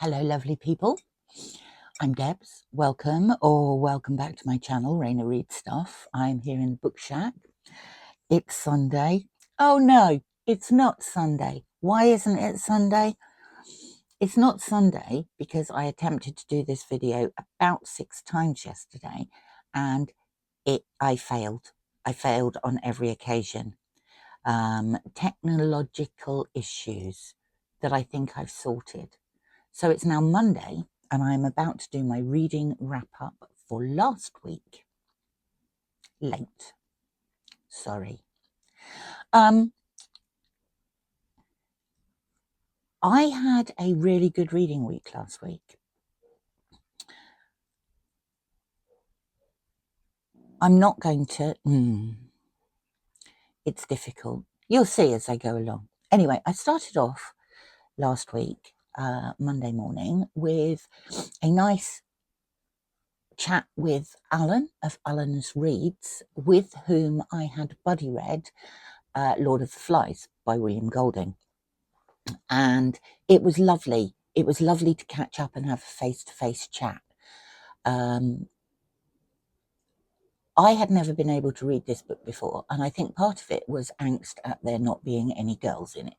Hello, lovely people. I'm Debs. Welcome or welcome back to my channel, Raina Reads Stuff. I'm here in the book shack. It's Sunday. Oh no, it's not Sunday. Why isn't it Sunday? It's not Sunday because I attempted to do this video about 6 times yesterday and I failed. I failed on every occasion. Technological issues that I think I've sorted. So it's now Monday and I'm about to do my reading wrap up for last week. Late. Sorry. I had a really good reading week last week. I'm not going to... It's difficult. You'll see as I go along. Anyway, I started off last week, Monday morning, with a nice chat with Alan of Alan's Reads, with whom I had buddy read Lord of the Flies by William Golding. And it was lovely. It was lovely to catch up and have a face-to-face chat. I had never been able to read this book before, and I think part of it was angst at there not being any girls in it.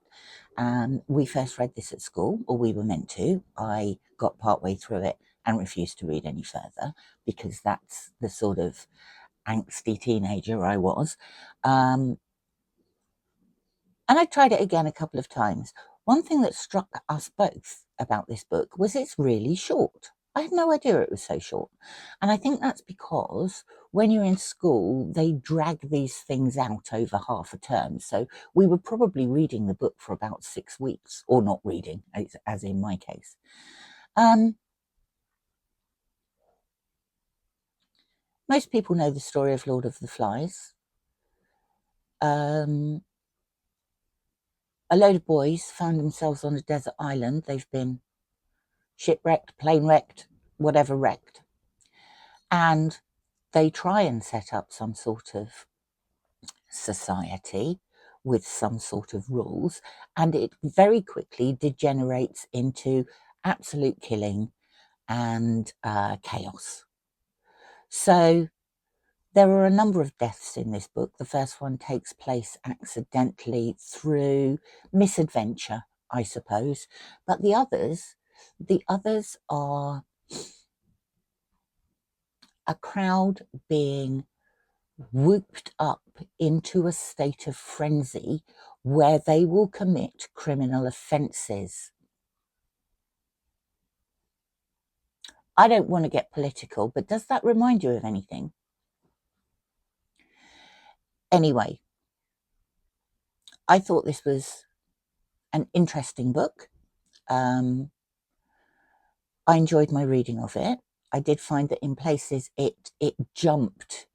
We first read this at school, or we were meant to. I got partway through it and refused to read any further because that's the sort of angsty teenager I was. And I tried it again a couple of times. One thing that struck us both about this book was it's really short. I had no idea it was so short. And I think that's because when you're in school, they drag these things out over half a term. So we were probably reading the book for about 6 weeks, or not reading, as in my case. Most people know the story of Lord of the Flies. A load of boys found themselves on a desert island. They've been shipwrecked, plane wrecked, whatever wrecked. And they try and set up some sort of society with some sort of rules, and it very quickly degenerates into absolute killing and chaos. So there are a number of deaths in this book. The first one takes place accidentally through misadventure, I suppose, but the others are a crowd being whooped up into a state of frenzy where they will commit criminal offences. I don't want to get political, but does that remind you of anything? Anyway, I thought this was an interesting book. I enjoyed my reading of it. I did find that in places it jumped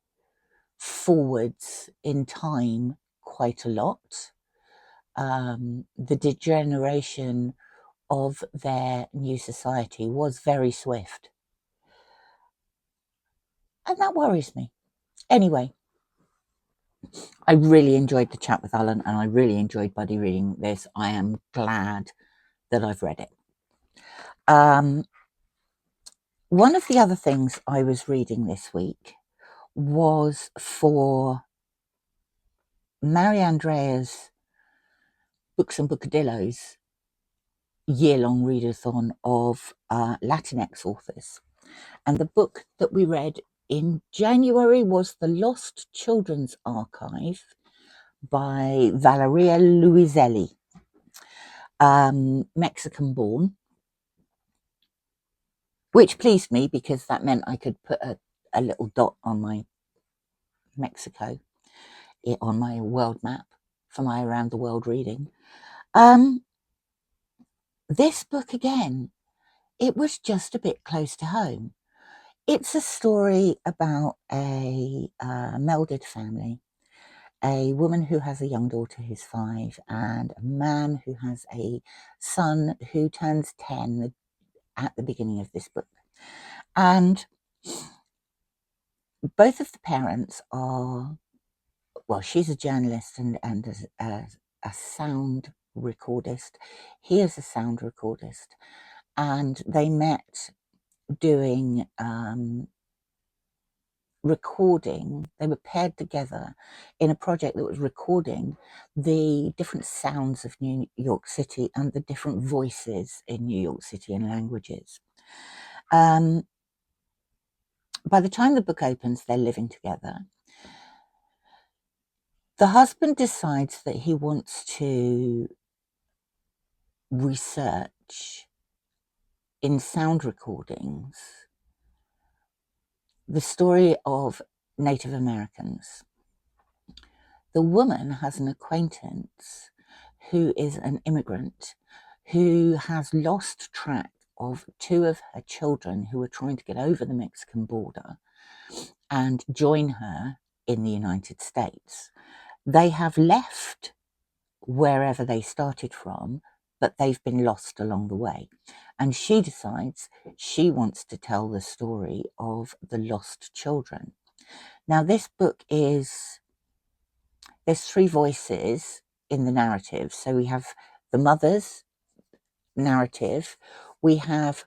forwards in time quite a lot. The degeneration of their new society was very swift. And that worries me. Anyway, I really enjoyed the chat with Alan and I really enjoyed buddy reading this. I am glad that I've read it. One of the other things I was reading this week was for Mariandrea's Books and Bocadillos year-long readathon of Latinx authors. And the book that we read in January was The Lost Children's Archive by Valeria Luiselli, Mexican-born, which pleased me because that meant I could put a little dot on my Mexico, on my world map for my around the world reading. This book again, it was just a bit close to home. It's a story about a melded family, a woman who has a young daughter who's 5 and a man who has a son who turns 10 at the beginning of this book. And both of the parents are, well, she's a journalist and a sound recordist. He is a sound recordist. and they met doing recording. They were paired together in a project that was recording the different sounds of New York City and the different voices in New York City and languages. By the time the book opens, they're living together. The husband decides that he wants to research in sound recordings the story of Native Americans. The woman has an acquaintance who is an immigrant who has lost track of two of her children who are trying to get over the Mexican border and join her in the United States. They have left wherever they started from, but they've been lost along the way. And she decides she wants to tell the story of the lost children. Now, this book is, there's three voices in the narrative. So we have the mother's narrative, we have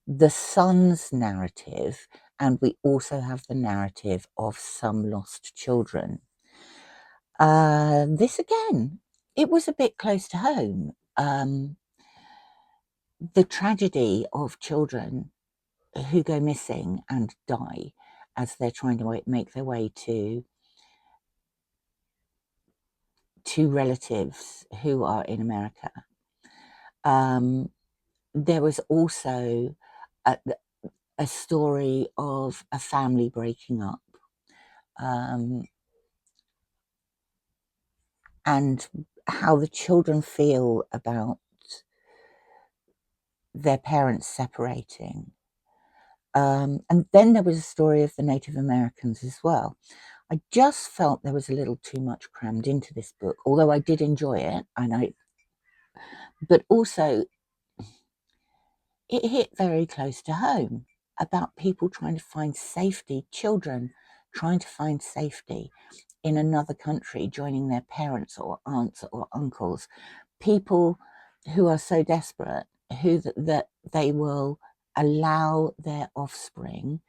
the son's narrative, and we also have the narrative of some lost children. This again, it was a bit close to home. The tragedy of children who go missing and die as they're trying to make their way to relatives who are in America. There was also a story of a family breaking up, and how the children feel about their parents separating. And then there was a story of the Native Americans as well. I just felt there was a little too much crammed into this book, although I did enjoy it, but also it hit very close to home about people trying to find safety, children trying to find safety in another country, joining their parents or aunts or uncles, people who are so desperate that they will allow their offspring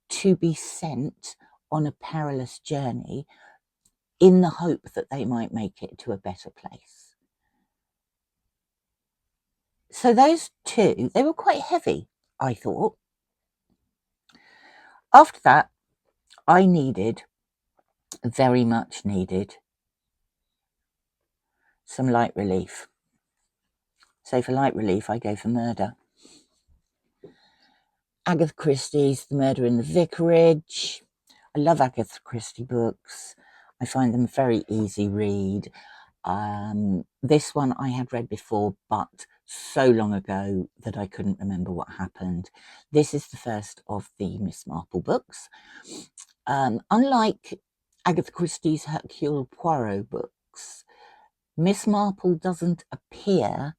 to be sent on a perilous journey in the hope that they might make it to a better place. So those two, they were quite heavy, I thought. After that, I very much needed some light relief. So for light relief, I go for murder. Agatha Christie's The Murder in the Vicarage. I love Agatha Christie books. I find them very easy read. This one I had read before, but so long ago that I couldn't remember what happened. This is the first of the Miss Marple books. Unlike Agatha Christie's Hercule Poirot books, Miss Marple doesn't appear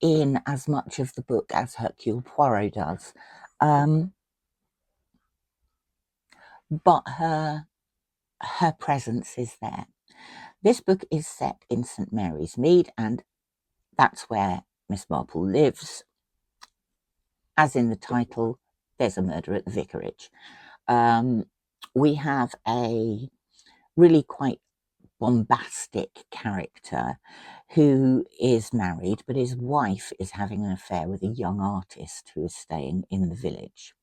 in as much of the book as Hercule Poirot does. But her presence is there. This book is set in St Mary's Mead, and that's where Miss Marple lives. As in the title, there's a murder at the vicarage. We have a really quite bombastic character who is married, but his wife is having an affair with a young artist who is staying in the village.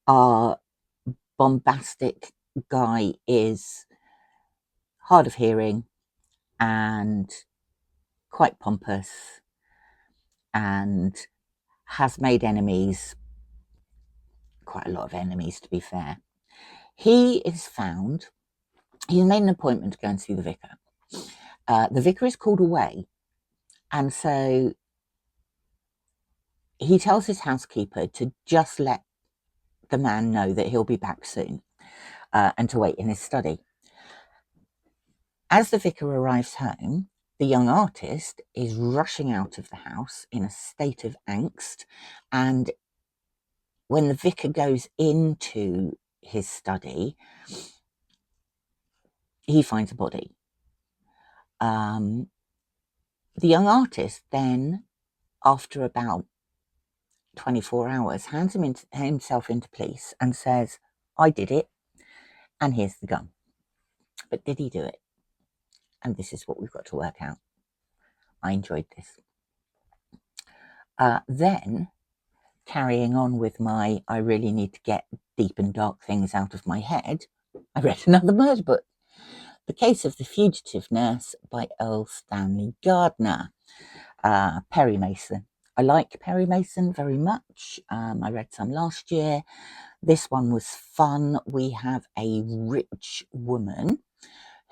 Our bombastic guy is hard of hearing and quite pompous and has made enemies, quite a lot of enemies to be fair. He is found, he's made an appointment to go and see the vicar. The vicar is called away, and so he tells his housekeeper to just let the man know that he'll be back soon, and to wait in his study. As the vicar arrives home, the young artist is rushing out of the house in a state of angst, and when the vicar goes into his study, he finds a body. The young artist then after about 24 hours, hands himself into police and says, I did it, and here's the gun. But did he do it? And this is what we've got to work out. I enjoyed this. Then, carrying on with my I really need to get deep and dark things out of my head, I read another murder book. The Case of the Fugitive Nurse by Earle Stanley Gardner. Perry Mason. I like Perry Mason very much. I read some last year. This one was fun. We have a rich woman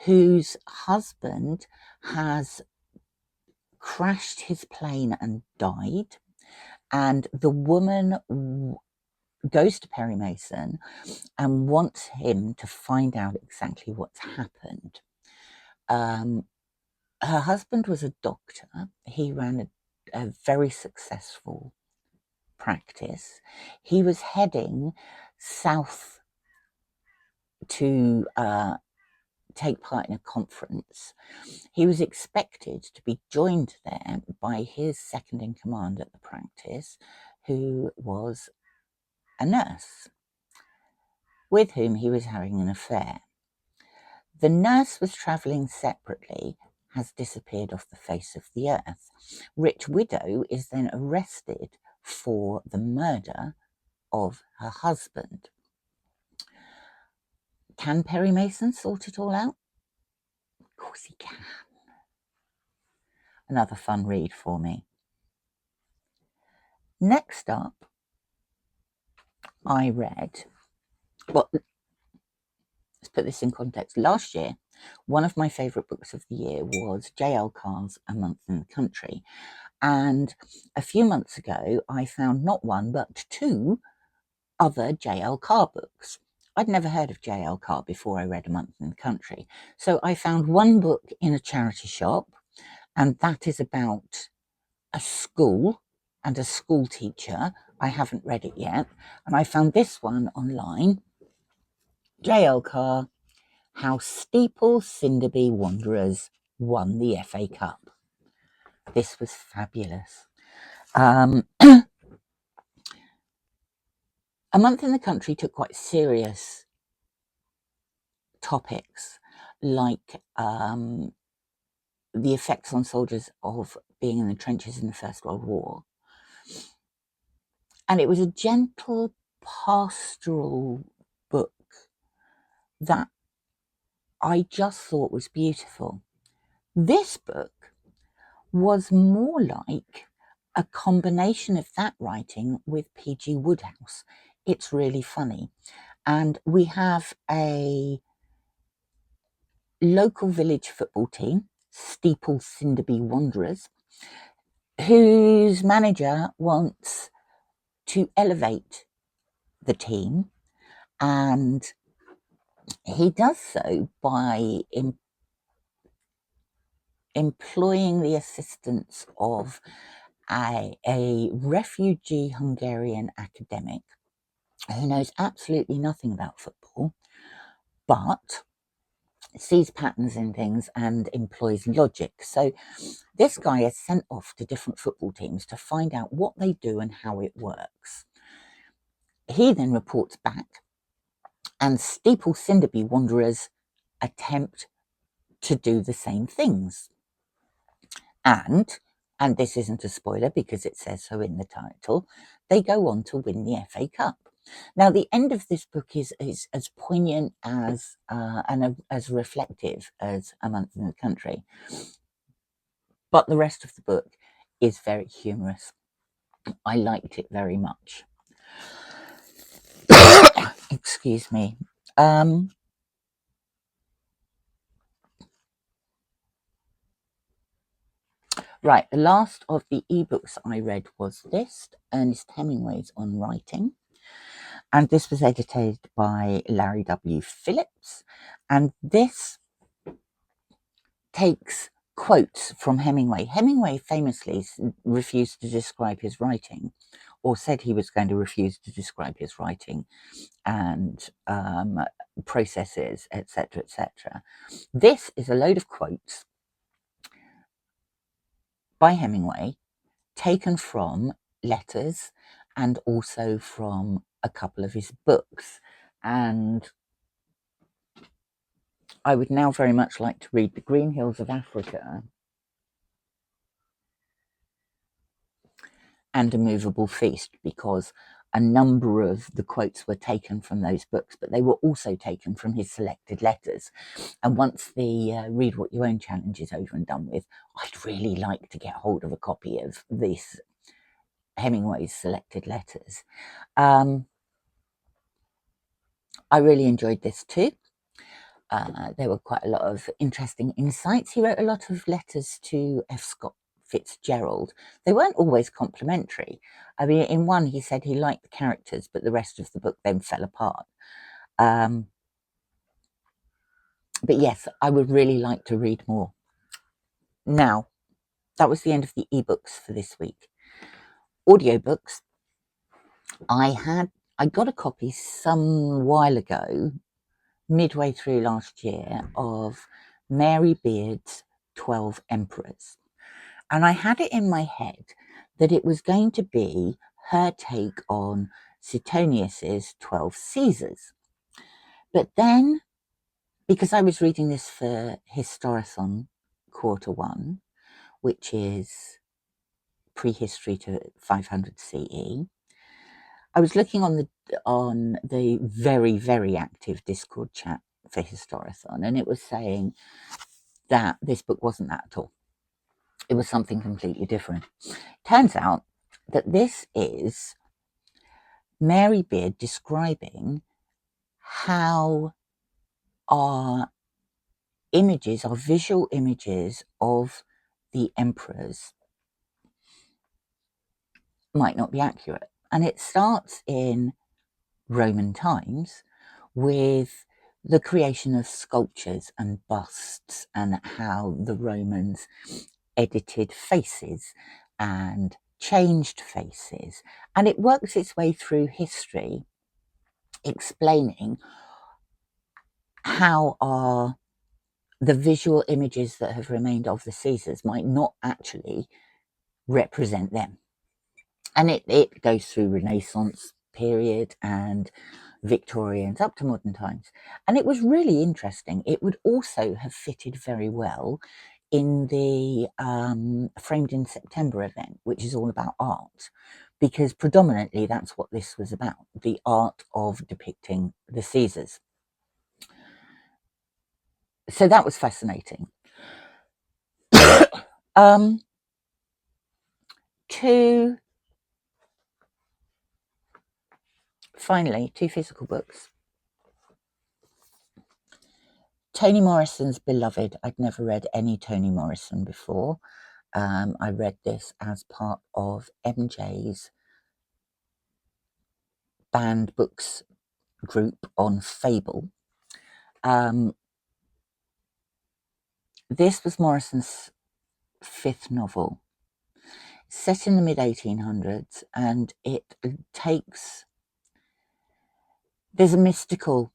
whose husband has crashed his plane and died. And the woman goes to Perry Mason and wants him to find out exactly what's happened. Her husband was a doctor. He ran a very successful practice. He was heading south to take part in a conference. He was expected to be joined there by his second in command at the practice, who was a nurse, with whom he was having an affair. The nurse was travelling separately, has disappeared off the face of the earth. Rich widow is then arrested for the murder of her husband. Can Perry Mason sort it all out? Of course he can. Another fun read for me. Next up, I read, well, let's put this in context. Last year, one of my favourite books of the year was J.L. Carr's A Month in the Country. And a few months ago, I found not one, but two other J.L. Carr books. I'd never heard of J.L. Carr before I read A Month in the Country. So I found one book in a charity shop, and that is about a school and a school teacher. I haven't read it yet. And I found this one online. J.L. Carr, How Steeple Sinderby Wanderers Won the FA Cup. This was fabulous. A Month in the Country took quite serious topics, like the effects on soldiers of being in the trenches in the First World War. And it was a gentle pastoral book that I just thought was beautiful. This book was more like a combination of that writing with P.G. Wodehouse. It's really funny. And we have a local village football team, Steeple Sinderby Wanderers, whose manager wants to elevate the team, and he does so by employing the assistance of a refugee Hungarian academic who knows absolutely nothing about football, but sees patterns in things and employs logic. So this guy is sent off to different football teams to find out what they do and how it works. He then reports back, and Steeple Sinderby Wanderers attempt to do the same things. And this isn't a spoiler because it says so in the title, they go on to win the FA Cup. Now, the end of this book is as poignant as and as reflective as A Month in the Country, but the rest of the book is very humorous. I liked it very much. Excuse me. Right, the last of the ebooks I read was this, Ernest Hemingways on Writing. And this was edited by Larry W. Phillips. And this takes quotes from Hemingway. Hemingway famously refused to describe his writing, or said he was going to refuse to describe his writing and processes, etc., etc. This is a load of quotes by Hemingway taken from letters and also from a couple of his books. And I would now very much like to read The Green Hills of Africa and A Movable Feast, because a number of the quotes were taken from those books, but they were also taken from his selected letters. And once the Read What You Own challenge is over and done with, I'd really like to get hold of a copy of this Hemingway's selected letters. I really enjoyed this too. There were quite a lot of interesting insights. He wrote a lot of letters to F. Scott Fitzgerald. They weren't always complimentary. I mean, in one he said he liked the characters, but the rest of the book then fell apart. But yes, I would really like to read more. Now, that was the end of the ebooks for this week. Audiobooks. I got a copy some while ago, midway through last year, of Mary Beard's 12 Emperors. And I had it in my head that it was going to be her take on Suetonius's 12 Caesars. But then, because I was reading this for Historiathon Quarter 1, which is prehistory to 500 CE, I was looking on the very, very active Discord chat for Historiathon, and it was saying that this book wasn't that at all. It was something completely different. Turns out that this is Mary Beard describing how our images, our visual images of the emperors might not be accurate. And it starts in Roman times with the creation of sculptures and busts and how the Romans edited faces and changed faces. And it works its way through history, explaining how the visual images that have remained of the Caesars might not actually represent them. And it goes through Renaissance period and Victorians up to modern times. And it was really interesting. It would also have fitted very well in the Framed in September event, which is all about art, because predominantly that's what this was about, the art of depicting the Caesars. So that was fascinating. Finally, two physical books. Toni Morrison's Beloved. I'd never read any Toni Morrison before. I read this as part of MJ's banned books group on Fable. This was Morrison's fifth novel, set in the mid-1800s, and it takes... There's a mystical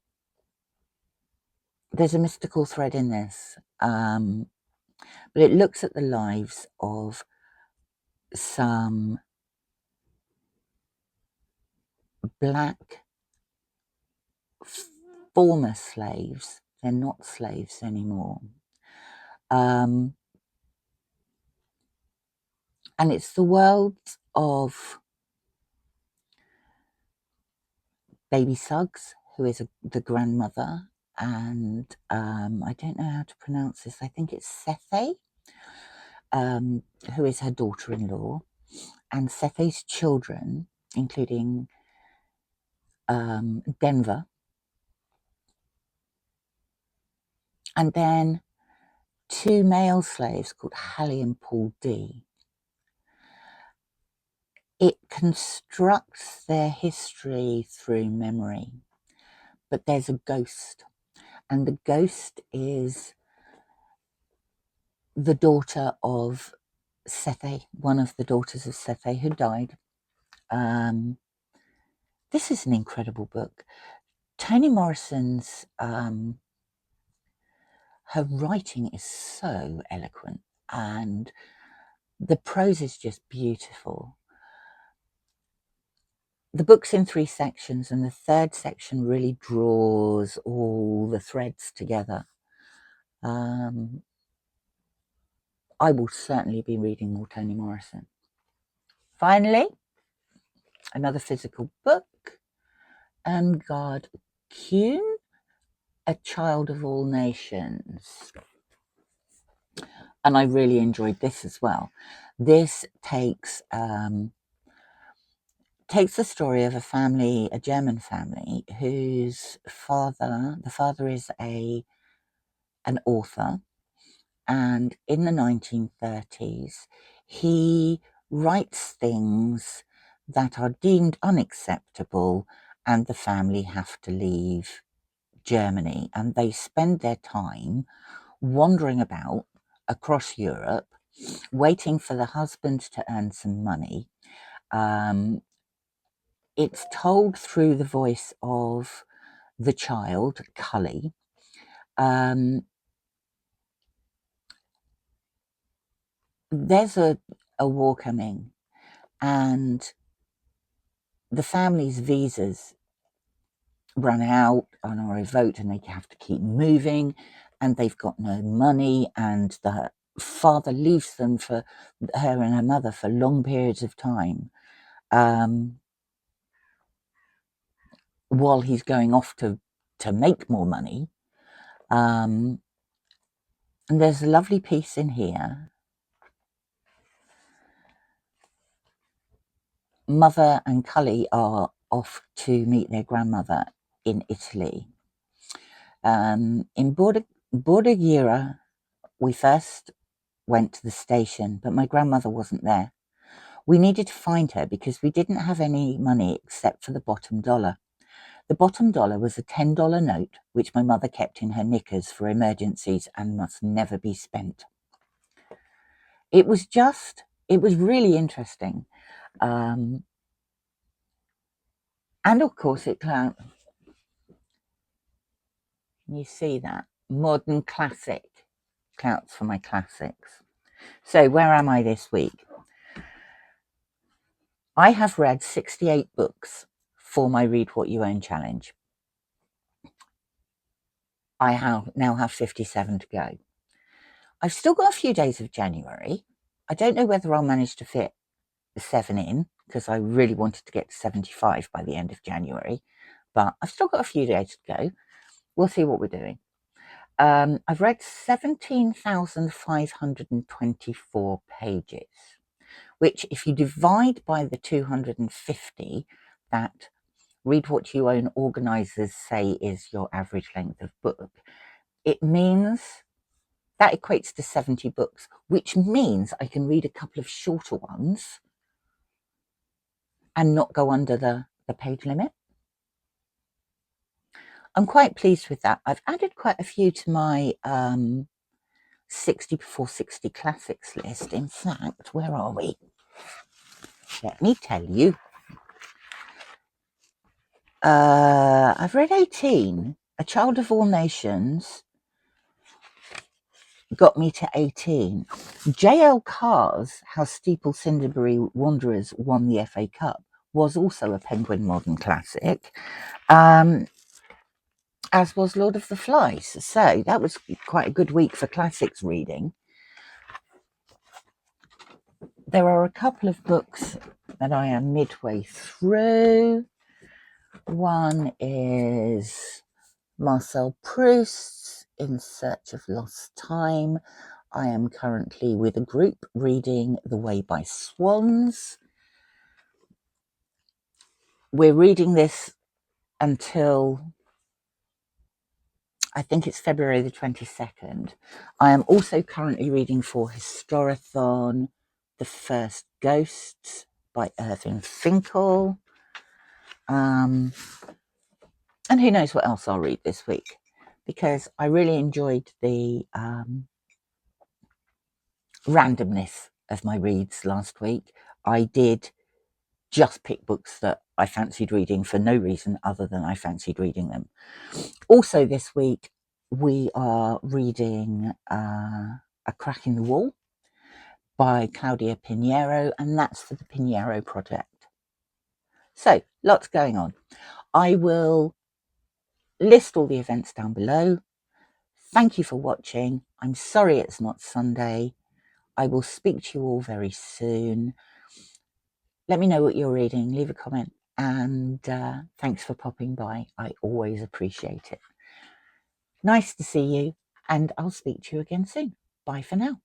thread in this, but it looks at the lives of some black former slaves. They're not slaves anymore. And it's the world of Baby Suggs, who is the grandmother, and I don't know how to pronounce this. I think it's Sethe, who is her daughter-in-law, and Sethe's children, including Denver, and then two male slaves called Hallie and Paul D. It constructs their history through memory, but there's a ghost, and the ghost is the daughter of Sethe, one of the daughters of Sethe, who died. This is an incredible book. Toni Morrison's her writing is so eloquent, and The prose is just beautiful. The book's in 3 sections, and the third section really draws all the threads together. I will certainly be reading more Toni Morrison. Finally, another physical book, Gareth, A Child of All Nations. And I really enjoyed this as well. This takes the story of a family, a German family, whose the father is an author, and in the 1930s, he writes things that are deemed unacceptable, and the family have to leave Germany, and they spend their time wandering about across Europe, waiting for the husband to earn some money. It's told through the voice of the child, Cully. There's a war coming, and the family's visas run out and are revoked, and they have to keep moving, and they've got no money, and the father leaves them for her and her mother for long periods of time, while he's going off to make more money. And there's a lovely piece in here. Mother and Cully are off to meet their grandmother in Italy. In Bordighera, we first went to the station, but my grandmother wasn't there. We needed to find her because we didn't have any money except for the bottom dollar. The bottom dollar was a $10 note, which my mother kept in her knickers for emergencies and must never be spent. It was really interesting. And of course, can you see that? Modern classic counts for my classics. So where am I this week? I have read 68 books for my Read What You Own challenge. I now have 57 to go. I've still got a few days of January. I don't know whether I'll manage to fit the 7 in, because I really wanted to get to 75 by the end of January, but I've still got a few days to go. We'll see what we're doing. I've read 17,524 pages, which, if you divide by the 250 that Read What You Own organisers say is your average length of book, it means that equates to 70 books, which means I can read a couple of shorter ones and not go under the page limit. I'm quite pleased with that. I've added quite a few to my 60 before 60 classics list. In fact, where are we? Let me tell you. I've read 18. A Child of All Nations got me to 18. J.L. Carr's How Steeple Sinderby Wanderers Won the FA Cup was also a Penguin Modern classic, as was Lord of the Flies. So that was quite a good week for classics reading. There are a couple of books that I am midway through. One is Marcel Proust's In Search of Lost Time. I am currently with a group reading The Way by Swans. We're reading this until, I think it's February the 22nd. I am also currently reading for Historathon The First Ghosts by Irving Finkel. And who knows what else I'll read this week, because I really enjoyed the randomness of my reads last week. I did just pick books that I fancied reading for no reason other than I fancied reading them. Also this week, we are reading A Crack in the Wall by Claudia Pineiro, and that's for the Pineiro Project. So, lots going on. I will list all the events down below. Thank you for watching. I'm sorry it's not Sunday. I will speak to you all very soon. Let me know what you're reading, leave a comment, and thanks for popping by. I always appreciate it. Nice to see you, and I'll speak to you again soon. Bye for now.